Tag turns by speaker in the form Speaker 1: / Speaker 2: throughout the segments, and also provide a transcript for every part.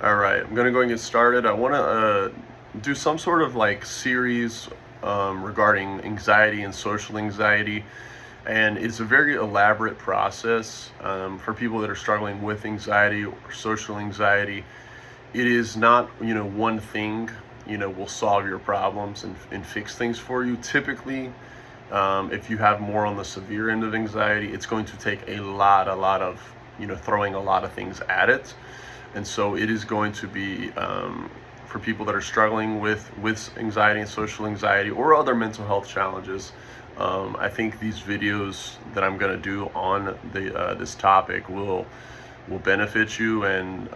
Speaker 1: All right, I'm gonna go and get started. I want to do some sort of like series regarding anxiety and social anxiety, and it's a very elaborate process for people that are struggling with anxiety or social anxiety. It is not, one thing, will solve your problems and fix things for you. Typically, if you have more on the severe end of anxiety, it's going to take a lot of, throwing a lot of things at it. And so it is going to be for people that are struggling with anxiety and social anxiety or other mental health challenges. I think these videos that I'm going to do on this topic will benefit you, and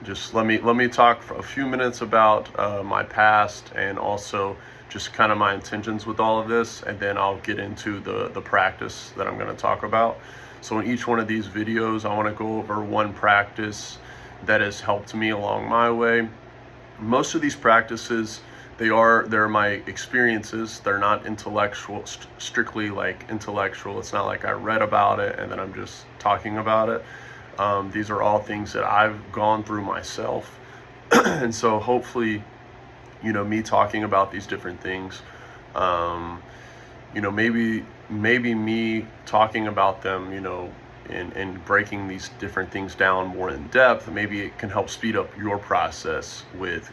Speaker 1: just let me talk for a few minutes about my past, and also just kind of my intentions with all of this, and then I'll get into the practice that I'm going to talk about. So in each one of these videos, I want to go over one practice that has helped me along my way. Most of these practices, they're my experiences. They're not intellectual, strictly like intellectual. It's not like I read about it and then I'm just talking about it. These are all things that I've gone through myself. And so hopefully, me talking about these different things, maybe me talking about them, and breaking these different things down more in depth, maybe it can help speed up your process with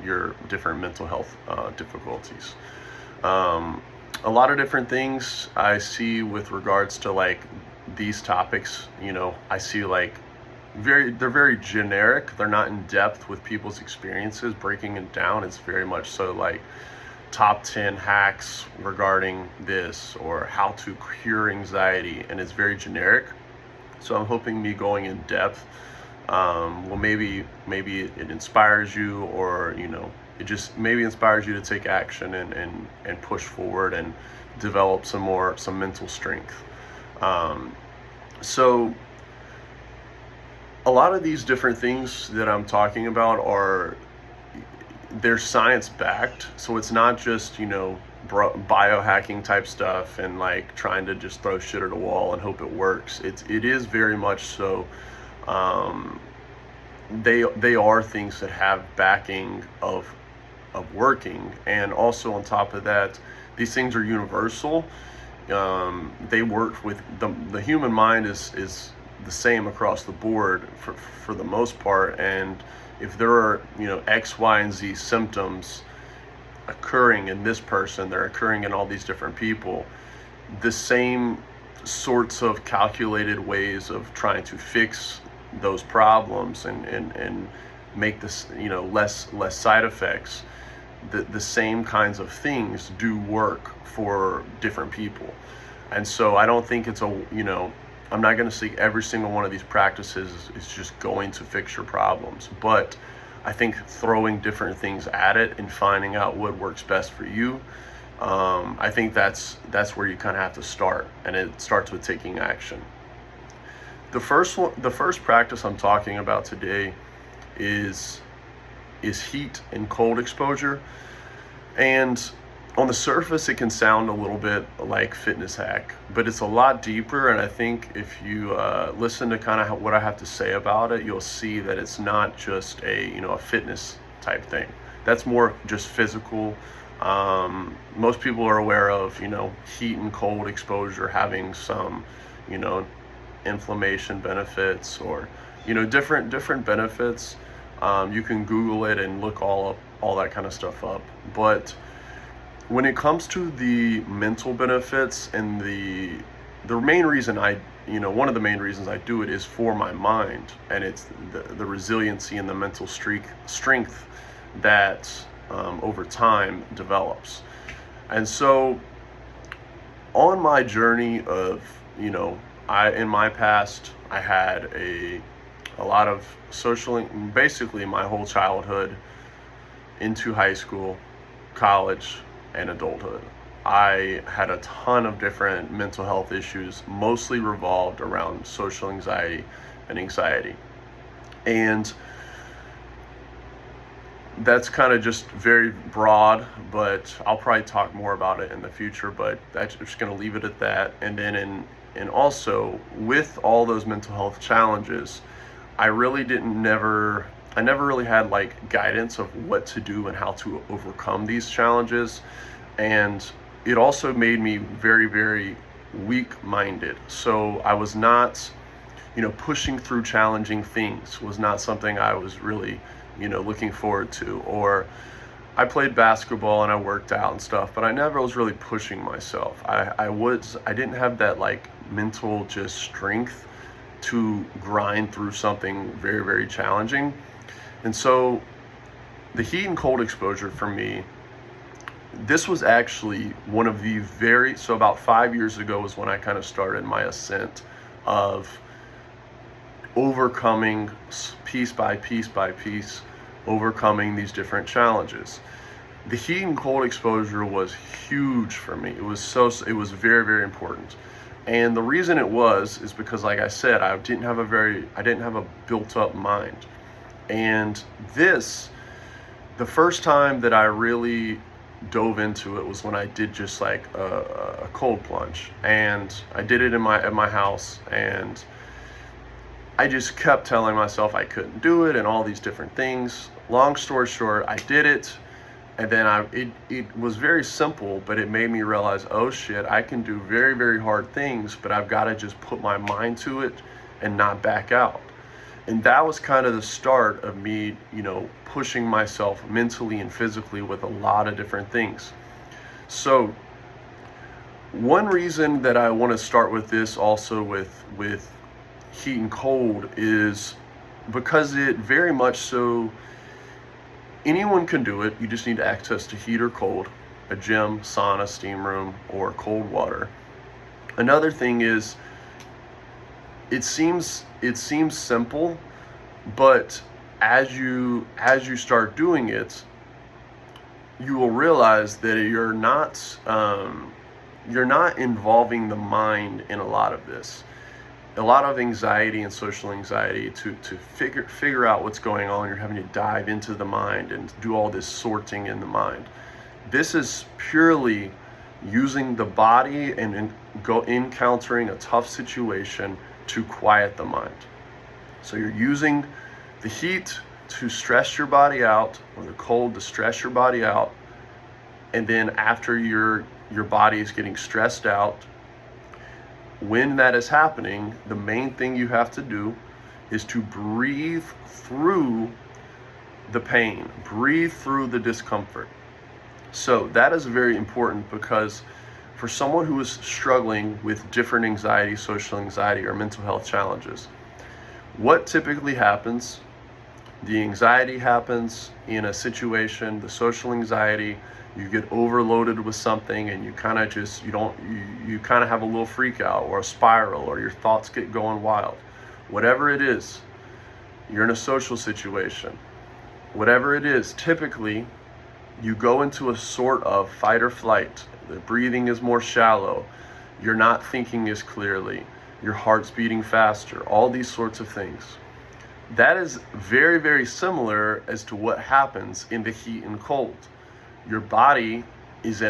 Speaker 1: your different mental health difficulties. A lot of different things I see with regards to like these topics. I see like they're very generic. They're not in depth with people's experiences. Breaking it down is very much so like top 10 hacks regarding this, or how to cure anxiety, and it's very generic. So I'm hoping me going in depth, maybe it inspires you, or it just maybe inspires you to take action and push forward and develop some mental strength. So a lot of these different things that I'm talking about they're science backed. So it's not just, biohacking type stuff and like trying to just throw shit at a wall and hope it works. It is very much so. They are things that have backing of working, and also on top of that, these things are universal. They work with the human mind is the same across the board for the most part. And if there are, X, Y, and Z symptoms occurring in this person, they're occurring in all these different people, the same sorts of calculated ways of trying to fix those problems and make this, less side effects, the same kinds of things do work for different people. And so I don't think I'm not going to say every single one of these practices is just going to fix your problems, but I think throwing different things at it and finding out what works best for you, I think that's where you kind of have to start, and it starts with taking action. The first practice I'm talking about today is heat and cold exposure. And on the surface, it can sound a little bit like fitness hack, but it's a lot deeper. And I think if you listen to kind of what I have to say about it, you'll see that it's not just a fitness type thing. That's more just physical. Most people are aware of heat and cold exposure having some inflammation benefits, or different benefits. You can Google it and look all that kind of stuff up. But when it comes to the mental benefits, and the main reason one of the main reasons I do it is for my mind, and it's the resiliency and the mental strength that over time develops. And so on my journey of, in my past, I had a lot of basically my whole childhood into high school, college, and adulthood. I had a ton of different mental health issues, mostly revolved around social anxiety and anxiety. And that's kind of just very broad, but I'll probably talk more about it in the future, but that's just going to leave it at that. And then and also with all those mental health challenges, I never really had like guidance of what to do and how to overcome these challenges. And it also made me very, very weak-minded. So I was not, pushing through challenging things was not something I was really, looking forward to. Or I played basketball and I worked out and stuff, but I never was really pushing myself. I didn't have that like mental just strength to grind through something very, very challenging. And so the heat and cold exposure for me, this was actually one of the so about 5 years ago was when I kind of started my ascent of overcoming piece by piece by piece, overcoming these different challenges. The heat and cold exposure was huge for me. It was very, very important. And the reason it is because, like I said, I didn't have a built up mind. And the first time that I really dove into it was when I did just like a cold plunge, and I did it at my house, and I just kept telling myself I couldn't do it and all these different things. Long story short, I did it, and then it was very simple, but it made me realize, oh shit, I can do very, very hard things, but I've got to just put my mind to it and not back out. And that was kind of the start of me, pushing myself mentally and physically with a lot of different things. So one reason that I want to start with this also with heat and cold is because it very much so, anyone can do it. You just need access to heat or cold, a gym, sauna, steam room, or cold water. Another thing is, it seems simple, but as you start doing it, you will realize that you're not involving the mind in a lot of this. A lot of anxiety and social anxiety to figure out what's going on. You're having to dive into the mind and do all this sorting in the mind. This is purely using the body and encountering a tough situation to quiet the mind. So you're using the heat to stress your body out, or the cold to stress your body out. And then after your body is getting stressed out, when that is happening, the main thing you have to do is to breathe through the pain, breathe through the discomfort. So that is very important, because for someone who is struggling with different anxiety, social anxiety, or mental health challenges, what typically happens, the anxiety happens in a situation, the social anxiety, you get overloaded with something and you kind of have a little freak out or a spiral, or your thoughts get going wild. Whatever it is, you're in a social situation, whatever it is, typically you go into a sort of fight or flight. The breathing is more shallow, you're not thinking as clearly, your heart's beating faster, all these sorts of things. That is very, very similar as to what happens in the heat and cold. Your body is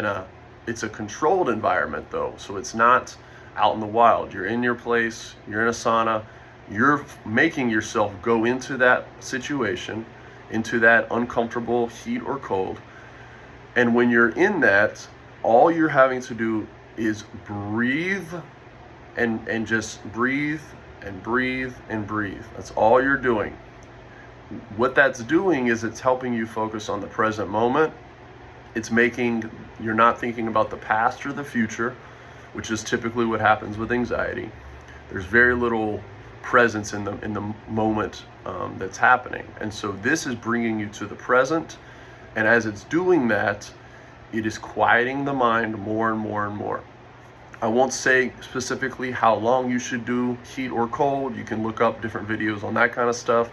Speaker 1: it's a controlled environment though, so it's not out in the wild. You're in your place, you're in a sauna, you're making yourself go into that situation, into that uncomfortable heat or cold. And when you're in that, all you're having to do is breathe and just breathe and breathe and breathe. That's all you're doing. What that's doing is it's helping you focus on the present moment. You're not thinking about the past or the future, which is typically what happens with anxiety. There's very little presence in the moment that's happening. And so this is bringing you to the present. And as it's doing that, it is quieting the mind more and more and more. I won't say specifically how long you should do heat or cold. You can look up different videos on that kind of stuff.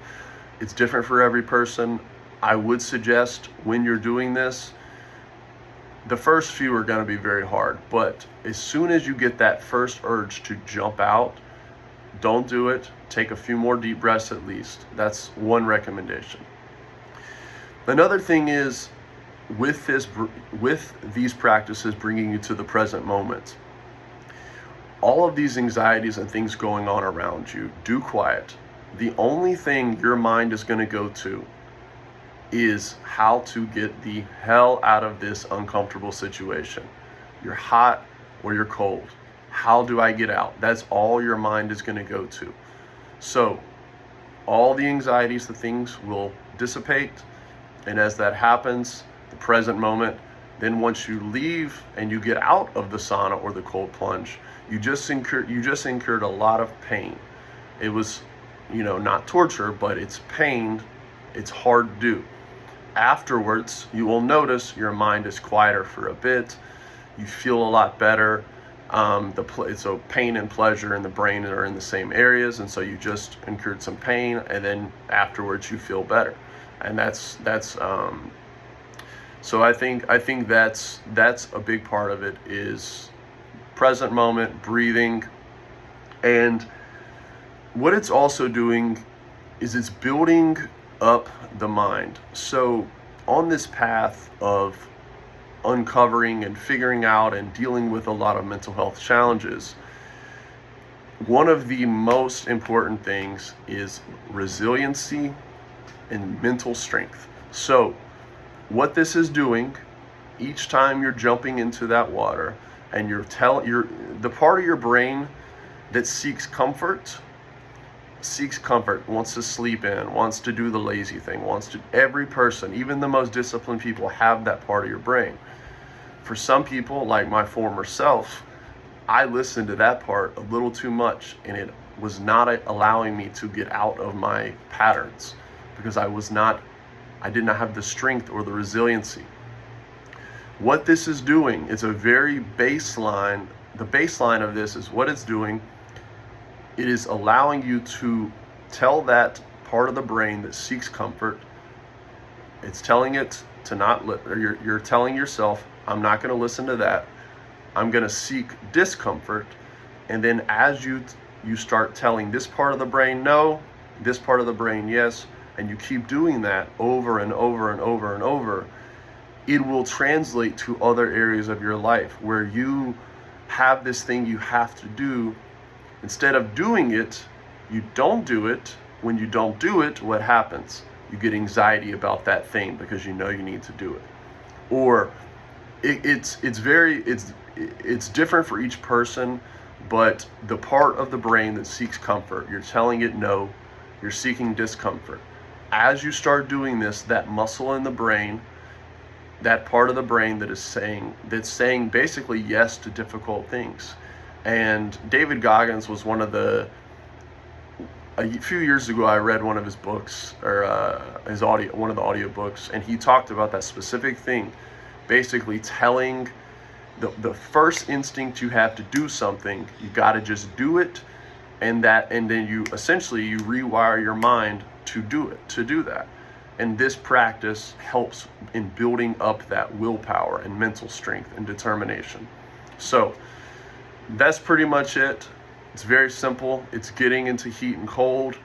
Speaker 1: It's different for every person. I would suggest when you're doing this, the first few are going to be very hard, but as soon as you get that first urge to jump out, don't do it. Take a few more deep breaths at least. That's one recommendation. Another thing is, with these practices bringing you to the present moment, all of these anxieties and things going on around you, do quiet. the only thing your mind is going to go to is how to get the hell out of this uncomfortable situation. You're hot or you're cold. How do I get out? That's all your mind is going to go to. So all the anxieties, the things will dissipate. And as that happens, the present moment, then once you leave and you get out of the sauna or the cold plunge, you just incurred a lot of pain. It was, not torture, but it's pain. It's hard to do. Afterwards, you will notice your mind is quieter for a bit. You feel a lot better. So pain and pleasure in the brain are in the same areas, and so you just incurred some pain, and then afterwards you feel better. And so I think that's a big part of it, is present moment, breathing. And what it's also doing is it's building up the mind. So on this path of uncovering and figuring out and dealing with a lot of mental health challenges, one of the most important things is resiliency and mental strength. So what this is doing, each time you're jumping into that water and the part of your brain that seeks comfort, wants to sleep in, wants to do the lazy thing, every person, even the most disciplined people, have that part of your brain. For some people, like my former self, I listened to that part a little too much, and it was not allowing me to get out of my patterns, because I did not have the strength or the resiliency. What this is doing is a very baseline. The baseline of this is what it's doing. It is allowing you to tell that part of the brain that seeks comfort, it's telling it to you're telling yourself, I'm not going to listen to that. I'm going to seek discomfort. And then as you start telling this part of the brain no, this part of the brain yes, and you keep doing that over and over and over and over, it will translate to other areas of your life where you have this thing you have to do. Instead of doing it, you don't do it. When you don't do it, what happens? You get anxiety about that thing because you know you need to do it. Or it's different for each person, but the part of the brain that seeks comfort, you're telling it no, you're seeking discomfort. As you start doing this, that muscle in the brain, that part of the brain that's saying basically yes to difficult things. And David Goggins was a few years ago, I read one of his books, or one of the audio books, and he talked about that specific thing, basically telling the first instinct you have to do something, you got to just do it, and then you rewire your mind to do that. And this practice helps in building up that willpower and mental strength and determination. So that's pretty much it. It's very simple. It's getting into heat and cold.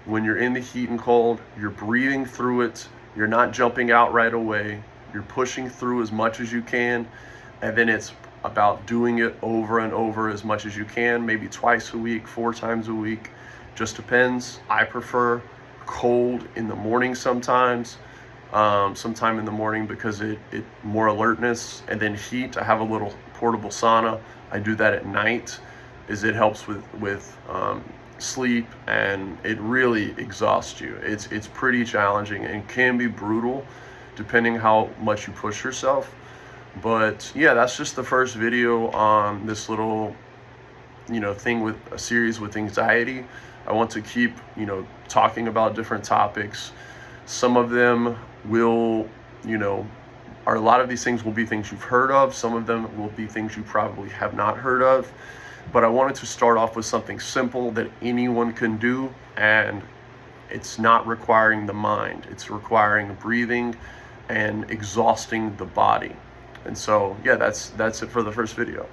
Speaker 1: When you're in the heat and cold, you're breathing through it. You're not jumping out right away. You're pushing through as much as you can. And then it's about doing it over and over as much as you can, maybe twice a week, 4 times a week. Just depends. I prefer cold in the morning sometime in the morning, because it more alertness. And then heat, I have a little portable sauna. I do that at night, as it helps with sleep, and it really exhausts you. It's pretty challenging and can be brutal depending how much you push yourself. But yeah, that's just the first video on this little thing with a series with anxiety. I want to keep talking about different topics. Some of them will a lot of these things will be things you've heard of. Some of them will be things you probably have not heard of. But I wanted to start off with something simple that anyone can do, and it's not requiring the mind. It's requiring breathing and exhausting the body. And so, yeah, that's it for the first video.